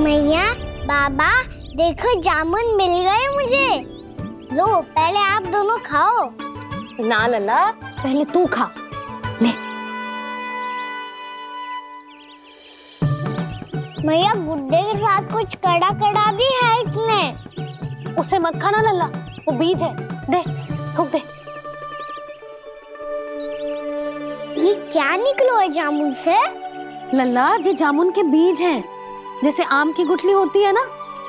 मैया, बाबा, देखो जामुन मिल गए मुझे। लो, पहले आप दोनों खाओ। ना लल्ला, पहले तू खा ले। मैया, गुड्डे के साथ कुछ कड़ा कड़ा भी है इसमें। उसे मत खाना लल्ला, वो बीज है। दे, थूक दे। ये क्या निकलो है जामुन से? लल्ला, ये जामुन के बीज हैं। जैसे आम की गुठली होती है ना,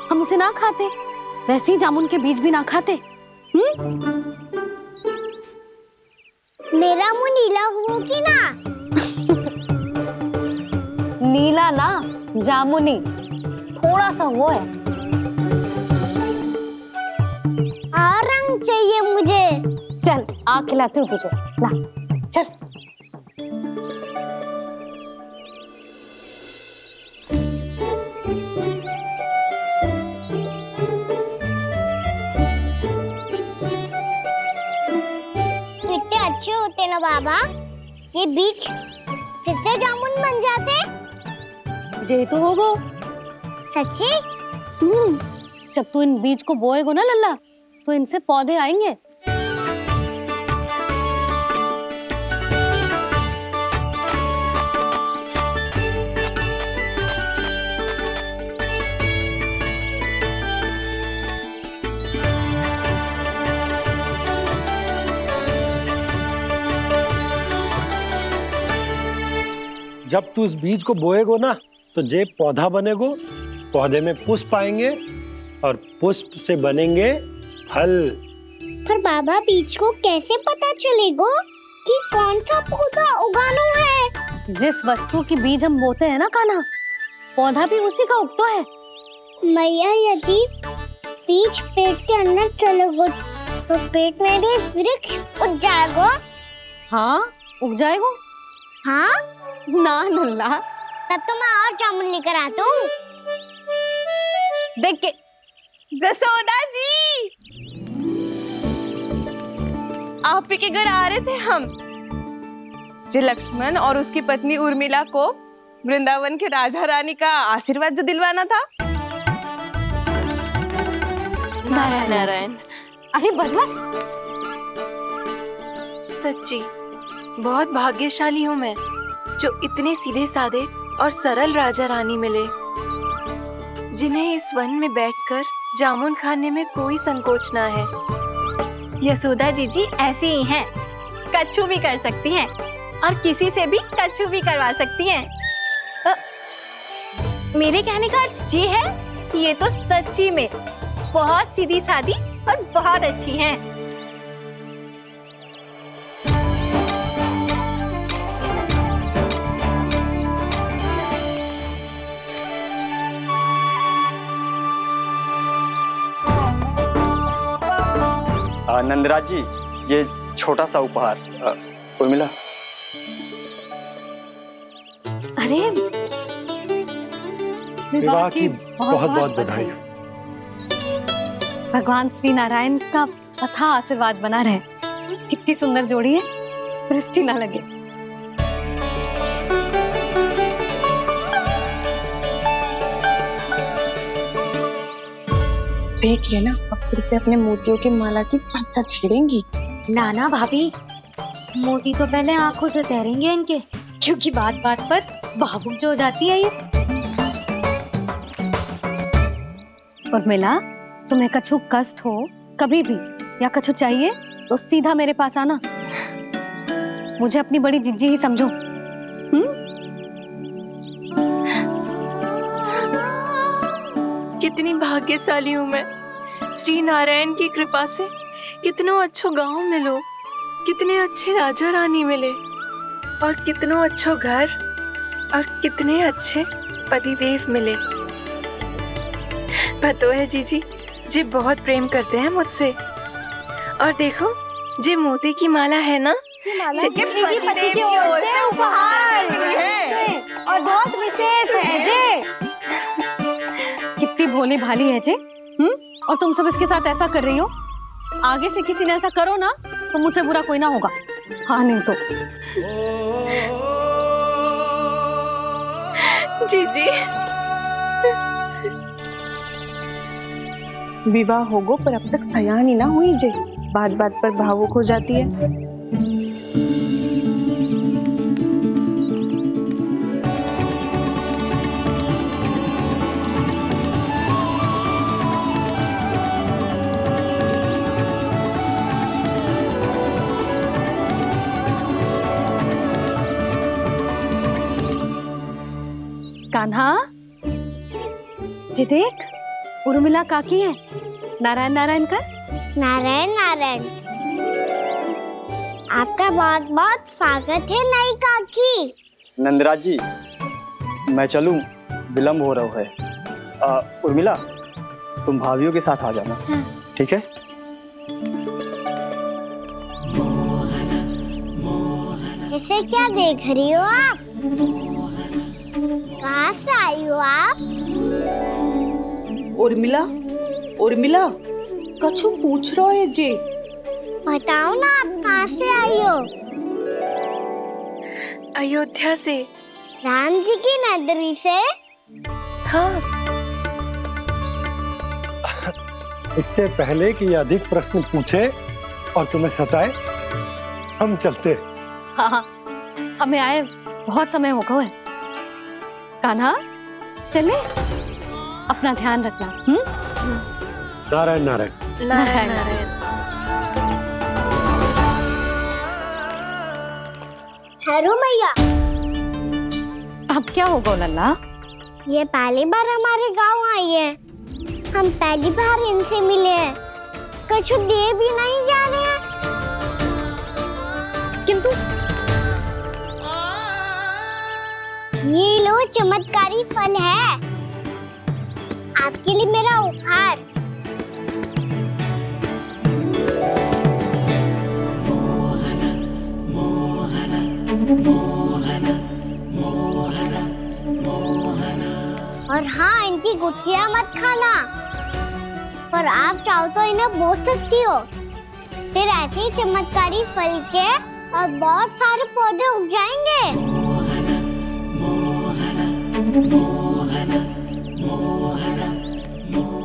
हम उसे ना खाते, वैसे ही जामुन के बीज भी ना खाते। मेरा मुंह नीला हो कि ना? नीला ना, जामुनी, थोड़ा सा वो है। और रंग चाहिए मुझे। चल, आ खिलाती हूँ तुझे, ला चल। कितने अच्छे होते ना बाबा, ये बीज फिर से जामुन बन जाते। ये तो होगा सच्ची? जब तू इन बीज को बोएगा ना लल्ला, तो इनसे पौधे आएंगे। जब तू इस बीज को बोएगो ना, तो जे पौधा बनेगो, पौधे में पुष्प आएंगे और पुष्प से बनेंगे फल। पर बाबा, बीज को कैसे पता चलेगा कि कौन सा पौधा उगाना है? जिस वस्तु की बीज हम बोते हैं ना कान्हा, पौधा भी उसी का उगता है। मैया, यदि बीज पेट के अंदर चलेगा तो पेट में भी वृक्ष उग जाएगा। हाँ, उग जाएगा। हाँ? ना लल्ला, तब तो मैं और जामुन लेकर आता हूँ। देख के। जसोदा जी, आप ही के घर आ रहे थे हम। जो लक्ष्मण और उसकी पत्नी उर्मिला को वृंदावन के राजा रानी का आशीर्वाद जो दिलवाना था। नारायण नारायण। अरे बस बस। सच्ची बहुत भाग्यशाली हूँ मैं, जो इतने सीधे साधे और सरल राजा रानी मिले, जिन्हें इस वन में बैठकर जामुन खाने में कोई संकोच ना है। यशोदा जीजी ऐसी ही हैं, कच्छू भी कर सकती हैं और किसी से भी कच्छू भी करवा सकती हैं। मेरे कहने का अर्थ ये है कि ये तो सच्ची में बहुत सीधी सादी और बहुत अच्छी हैं। नंदराज जी, ये छोटा सा उपहार। उर्मिला। अरे विवाह की बहुत बहुत बधाई। भगवान श्री नारायण का अथाह आशीर्वाद बना रहे। कितनी सुंदर जोड़ी है, दृष्टि ना लगे। देख लेना, अब फिर से अपने मोतियों की माला की चर्चा छेड़ेंगी। नाना भाभी, मोती तो पहले आंखों से तैरेंगे इनके, क्योंकि बात बात पर भावुक जो हो जाती है ये। उर्मिला, तुम्हें कछु कष्ट हो कभी भी या कछु चाहिए तो सीधा मेरे पास आना। मुझे अपनी बड़ी जिज्जी ही समझो। कितनी भाग्यशाली हूँ मैं, श्री नारायण की कृपा से कितनों अच्छो गांव मिलो, कितने अच्छे राजा रानी मिले, और कितनों अच्छो घर और कितने अच्छे पतिदेव मिले। पतो है जीजी, जे बहुत प्रेम करते हैं मुझसे। और देखो, जे मोती की माला है ना, पति की ओर से उपहार है और बहुत विशेष है जे। कितनी भोली भाली है जे। और तुम सब इसके साथ ऐसा कर रही हो। आगे से किसी ने ऐसा करो ना, तो मुझसे बुरा कोई ना होगा। हाँ नहीं तो। जीजी, विवाह होगो पर अब तक सयानी ना हुई जे, बात बात पर भावुक हो जाती है। कान्हा, जी देख, उर्मिला काकी है। नारायण नारायण कर। नारायण नारायण। आपका बहुत बहुत स्वागत है नई काकी। नंदराज जी, मैं चलूं, विलम्ब हो रहा है। उर्मिला, तुम भाभियों के साथ आ जाना। हाँ। ठीक है? इसे क्या देख रही हो आप? कहाँ से आई हो आप? उर्मिला, उर्मिला, कछु पूछ रहा है जे। बताओ ना आप कहाँ से आई हो? अयोध्या से। राम जी की नगरी से? हाँ। इससे पहले कि ये अधिक प्रश्न पूछे और तुम्हें सताए, हम चलते। हाँ हाँ, हमें आए बहुत समय हो गया है। कान्हा, चले, अपना ध्यान रखना। नारायण नारायण। नारायण नारायण। ठहरू मैया, अब क्या होगा लल्ला? ये पहली बार हमारे गांव आई है। हम पहली बार इनसे मिले हैं। कुछ दे भी नहीं जा रहे हैं। किंतु ये लो, चमत्कारी फल है आपके लिए मेरा उपहार। और हाँ, इनकी गुठलियां मत खाना। और आप चाहो तो इन्हें बो सकती हो। फिर ऐसे ही चमत्कारी फल के और बहुत सारे पौधे उग जाएंगे।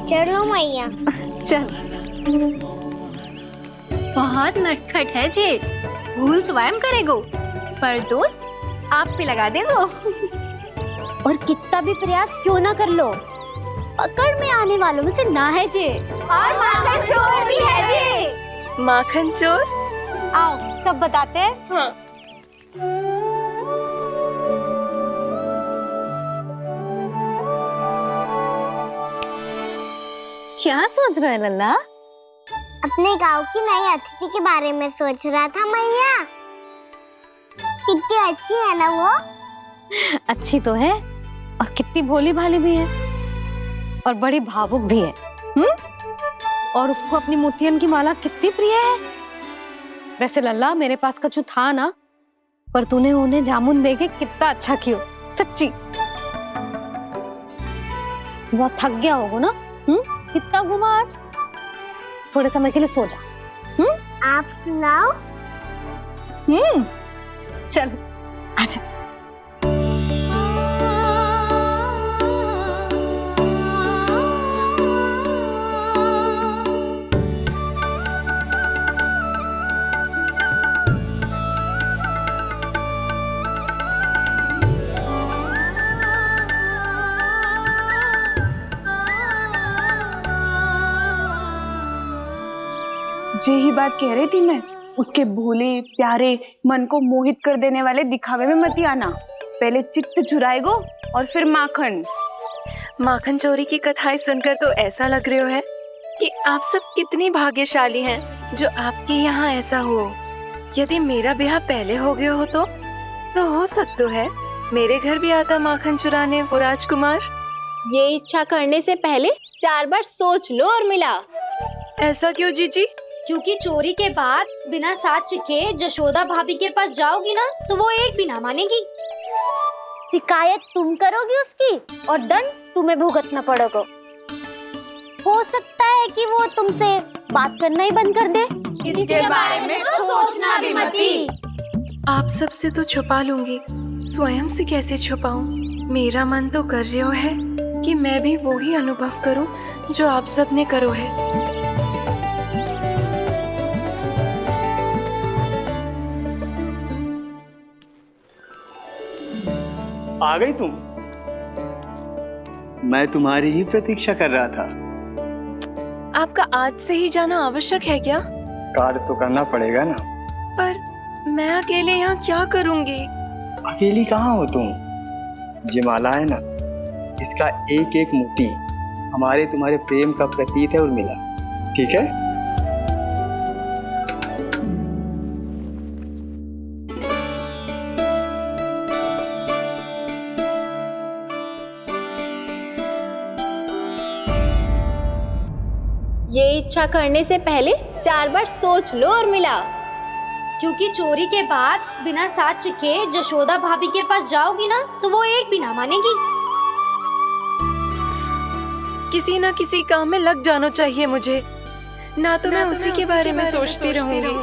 चलो मैया। चल। बहुत नटखट है जे, भूल स्वयं करेगो, पर दोष आप पे लगा देगो। और कितना भी प्रयास क्यों ना कर लो, पकड़ में आने वालों में से ना है जे। और माखन चोर भी है जे। माखन चोर? आओ सब बताते हैं। हाँ। क्या सोच रहे लल्ला? अपने गांव की नई अतिथि के बारे में सोच रहा था मैया। कितनी अच्छी है ना वो? अच्छी तो है और कितनी भोली भाली भी है और बड़ी भावुक भी है। और उसको अपनी मोतियन की माला कितनी प्रिय है। वैसे लल्ला, मेरे पास कछु था ना, पर तूने उन्हें जामुन देके कितना अच्छा किया, सच्ची। बहुत थक गया होगा ना? कितना घूमा आज? थोड़े समय के लिए सो जा। आप सुनाओ। चल आजा। जे ही बात कह रही थी मैं, उसके भोले प्यारे मन को मोहित कर देने वाले दिखावे में मत आना। पहले चित्त चुराएगो और फिर माखन। माखन चोरी की कथाएं सुनकर तो ऐसा लग रहा है कि आप सब कितनी भाग्यशाली हैं जो आपके यहाँ ऐसा हो। यदि मेरा ब्याह पहले हो गया हो तो हो सकता है मेरे घर भी आता माखन चुराने वो राजकुमार। ये इच्छा करने से पहले 4 बार सोच लो उर्मिला। ऐसा क्यों जीजी? क्योंकि चोरी के बाद बिना साथ के जशोदा भाभी के पास जाओगी ना तो वो एक भी ना मानेगी। शिकायत तुम करोगी उसकी और दंड तुम्हें भुगतना पड़ेगा। हो सकता है कि वो तुमसे बात करना ही बंद कर दे। इसके बारे में तो सोचना भी मती। आप सबसे तो छुपा लूंगी, स्वयं से कैसे छुपाऊं? मेरा मन तो कर रहा है कि मैं भी वो ही अनुभव करूं जो आप सबने करो है। आ गई तुम? मैं तुम्हारी ही प्रतीक्षा कर रहा था। आपका आज से ही जाना आवश्यक है क्या? कार्य तो करना पड़ेगा ना। पर मैं अकेले यहाँ क्या करूंगी? अकेली कहाँ हो तुम? ये माला है ना, इसका एक एक मोती हमारे तुम्हारे प्रेम का प्रतीक है उर्मिला, ठीक है? ये इच्छा करने से पहले 4 बार सोच लो उर्मिला। क्योंकि चोरी के बाद बिना साथ चखे जशोदा भाभी के पास जाओगी ना तो वो एक भी ना मानेगी। किसी ना किसी काम में लग जाना चाहिए मुझे, ना तो मैं उसी के बारे में सोचती रहूंगी।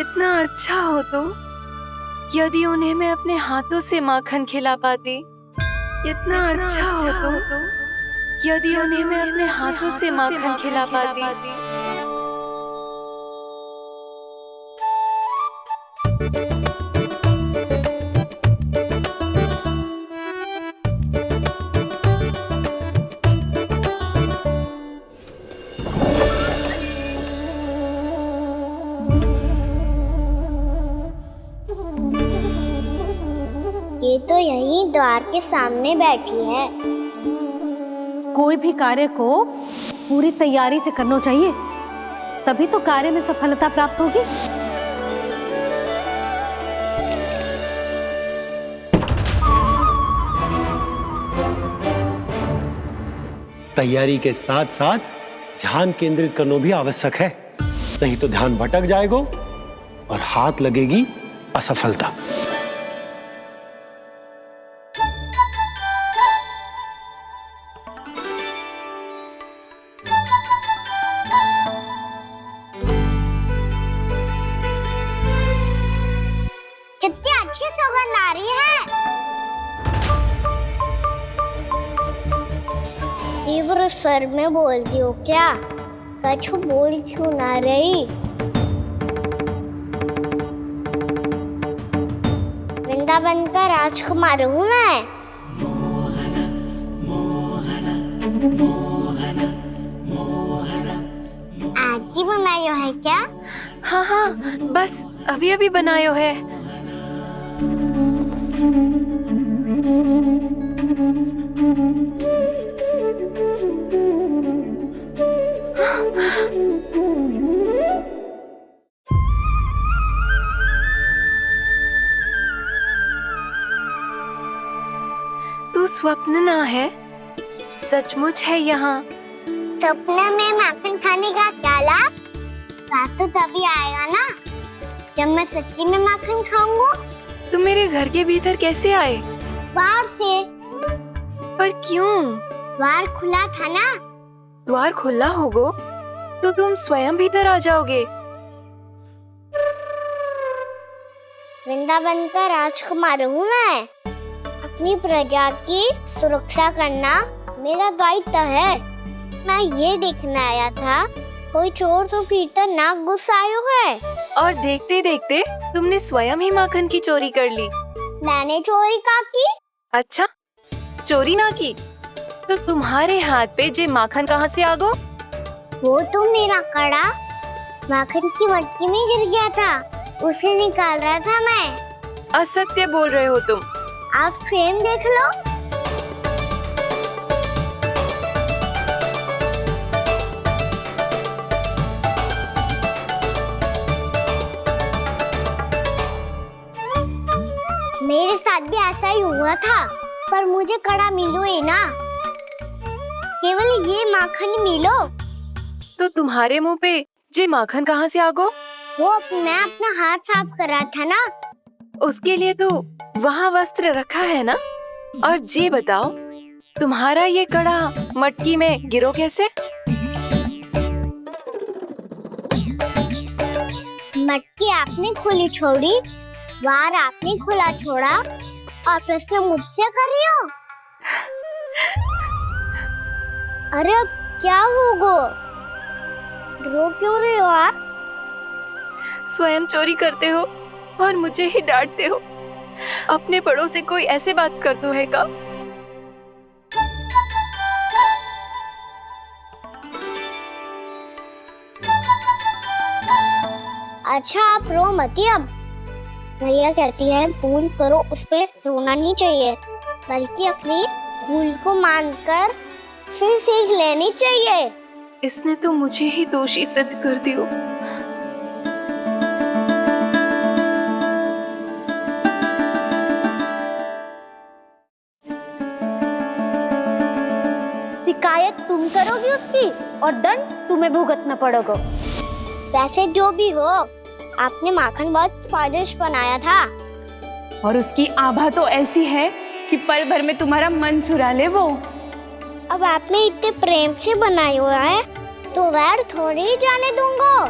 इतना अच्छा हो तो यदि उन्हें मैं अपने हाथों से माखन खिला पाती। इतना अच्छा हो तो यदि उन्हें मैं अपने हाथों से माखन खिला पाती। ये तो यहीं द्वार के सामने बैठी है। कोई भी कार्य को पूरी तैयारी से करना चाहिए, तभी तो कार्य में सफलता प्राप्त होगी। तैयारी के साथ साथ ध्यान केंद्रित करना भी आवश्यक है, नहीं तो ध्यान भटक जाएगा और हाथ लगेगी असफलता। कितनी अच्छी सुगंध आ रही है। तीव्र स्वर में बोलती हो क्या? कछु बोल क्यों ना रही? वृंदावन का राजकुमार हूँ मैं। आज ही बनायो है क्या? हाँ हाँ, बस अभी अभी बनायो है। तू स्वप्न ना है, सचमुच है यहाँ। सपने में माखन खाने का क्या लाभ? स्वाद तो तभी आएगा ना जब मैं सच्ची में माखन खाऊंगा। तुम मेरे घर के भीतर कैसे आए? बाहर से। पर क्यों? द्वार खुला था ना। द्वार खुला होगा तो तुम स्वयं भीतर आ जाओगे। वृंदावन का राजकुमार हूँ मैं। अपनी प्रजा की सुरक्षा करना मेरा दायित्व है। मैं ये देखने आया था कोई चोर तो कीर्तन ना घुस आयो है। और देखते देखते तुमने स्वयं ही माखन की चोरी कर ली। मैंने चोरी का की? अच्छा, चोरी ना की तो तुम्हारे हाथ पे जे माखन कहाँ से आ गो? वो तो मेरा कड़ा माखन की मटकी में गिर गया था, उसे निकाल रहा था मैं। असत्य बोल रहे हो तुम। आप फ्रेम देख लो। मेरे साथ भी ऐसा ही हुआ था, पर मुझे कड़ा मिलो ही ना, केवल ये माखन मिलो। तो तुम्हारे मुंह पे जे माखन कहाँ से आ गो? वो मैं अपना हाथ साफ कर रहा था ना। उसके लिए तो वहाँ वस्त्र रखा है ना। और जे बताओ, तुम्हारा ये कड़ा मटकी में गिरो कैसे? मटकी आपने खुली छोड़ी, द्वार आपने खुला छोड़ा और प्रश्न मुझसे कर रही हो? अरे अब क्या होगा? रो क्यों रहे हो आप? स्वयं चोरी करते हो और मुझे ही डांटते हो। अपने बड़ों से कोई ऐसे बात कर दो है का? अच्छा आप रो मती अब। भैया कहती है भूल करो, उस पे रोना नहीं चाहिए, बल्कि अपनी भूल को मानकर फिर सीख लेनी चाहिए। इसने तो मुझे ही दोषी सिद्ध कर दियो। शिकायत तुम करोगी उसकी और दंड तुम्हें भुगतना पड़ेगा। वैसे जो भी हो, आपने माखन बहुत स्वादिष्ट बनाया था। और उसकी आभा तो ऐसी है कि पल भर में तुम्हारा मन चुरा ले वो। अब आपने इतने प्रेम से बनाई हुआ है तो वैर थोड़ी ही जाने दूंगा।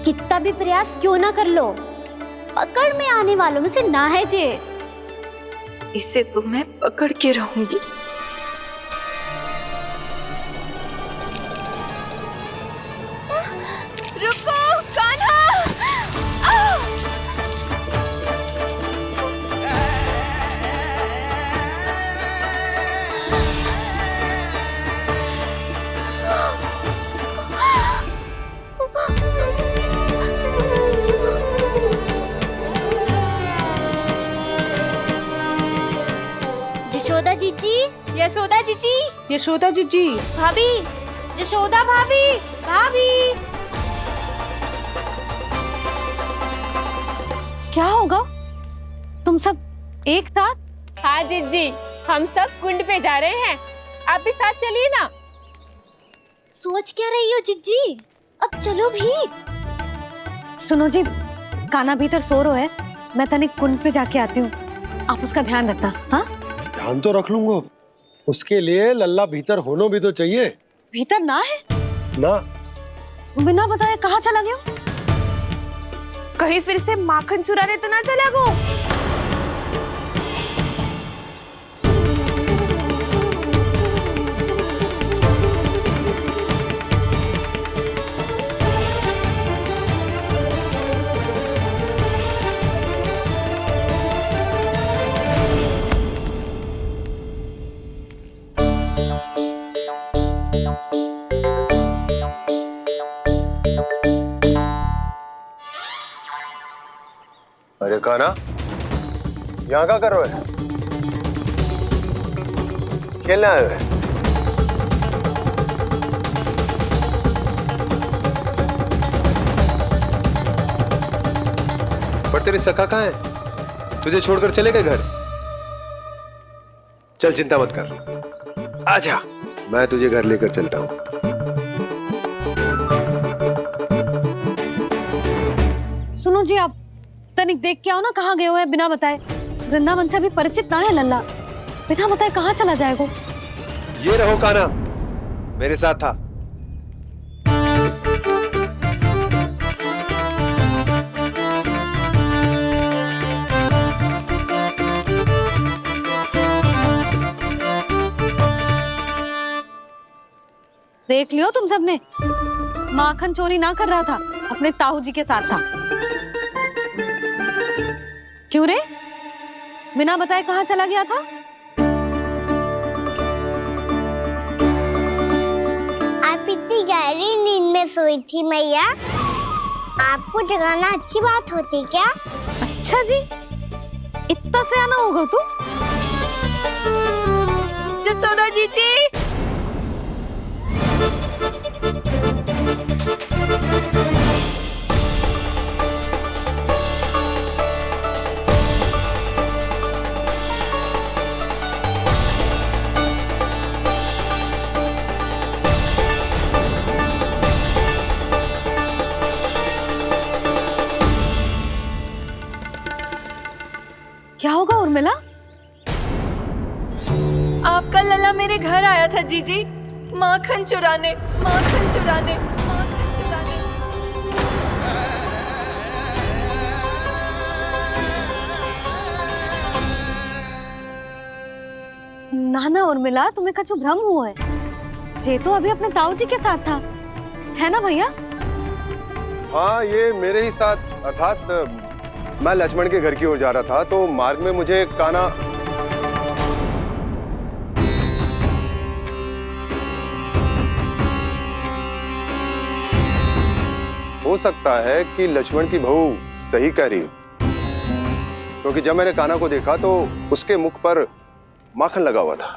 कितना भी प्रयास क्यों ना कर लो, पकड़ में आने वालों में से ना है जे। इसे तो मैं पकड़ के रहूंगी। रुको कान्हा! यशोदा जीजी, यशोदा जीजी, यशोदा जीजी, भाभी, यशोदा भाभी, भाभी। क्या होगा? तुम सब एक साथ? हाँ जीजी, हम सब कुंड पे जा रहे हैं, आप भी साथ चलिए ना। सोच क्या रही हो जीजी? अब चलो भी। सुनो जी, कान्हा भीतर सो रहा है, मैं तनिक कुंड पे जाके आती हूँ, आप उसका ध्यान रखना। हाँ, ध्यान तो रख लूंगा, उसके लिए लल्ला भीतर होना भी तो चाहिए। भीतर ना है? ना, बिना बताए कहाँ चला गया? कहीं फिर से माखन चुराने तो ना चला गो। अरे कान्हा, यहाँ क्या कर रहे हो? खेलने आए हुए? पर तेरे सखा कहाँ है? तुझे छोड़कर चले गए घर? चल चिंता मत कर, आजा, मैं तुझे घर लेकर चलता हूँ। सुनो जी, आप तनिक देख के आओ ना, कहाँ गए हुए हैं बिना बताए। वृंदावन से अभी परिचित ना है लल्ला, बिना बताए कहाँ चला जाएगा? ये रहो कान्हा, मेरे साथ था। देख लियो तुम सबने, माखन चोरी ना कर रहा था, अपने ताऊ जी के साथ था। क्यों रे, बिना बताए कहाँ चला गया था? आप इतनी गहरी नींद में सोई थी मैया, आपको जगाना अच्छी बात होती क्या? अच्छा जी, इतना सयाना होगा तू? जसोदा जीजी, क्या होगा उर्मिला? आपका लल्ला मेरे घर आया था जीजी, माखन चुराने, माखन चुराने, माखन चुराने। ना ना उर्मिला, तुम्हें कछु भ्रम हुआ है। ये तो अभी अपने ताऊ जी के साथ था, है ना भैया? हाँ, ये मेरे ही साथ, अर्थात मैं लक्ष्मण के घर की ओर जा रहा था तो मार्ग में मुझे काना। हो सकता है कि लक्ष्मण की बहू सही कह रही हो, क्योंकि जब मैंने काना को देखा तो उसके मुख पर माखन लगा हुआ था।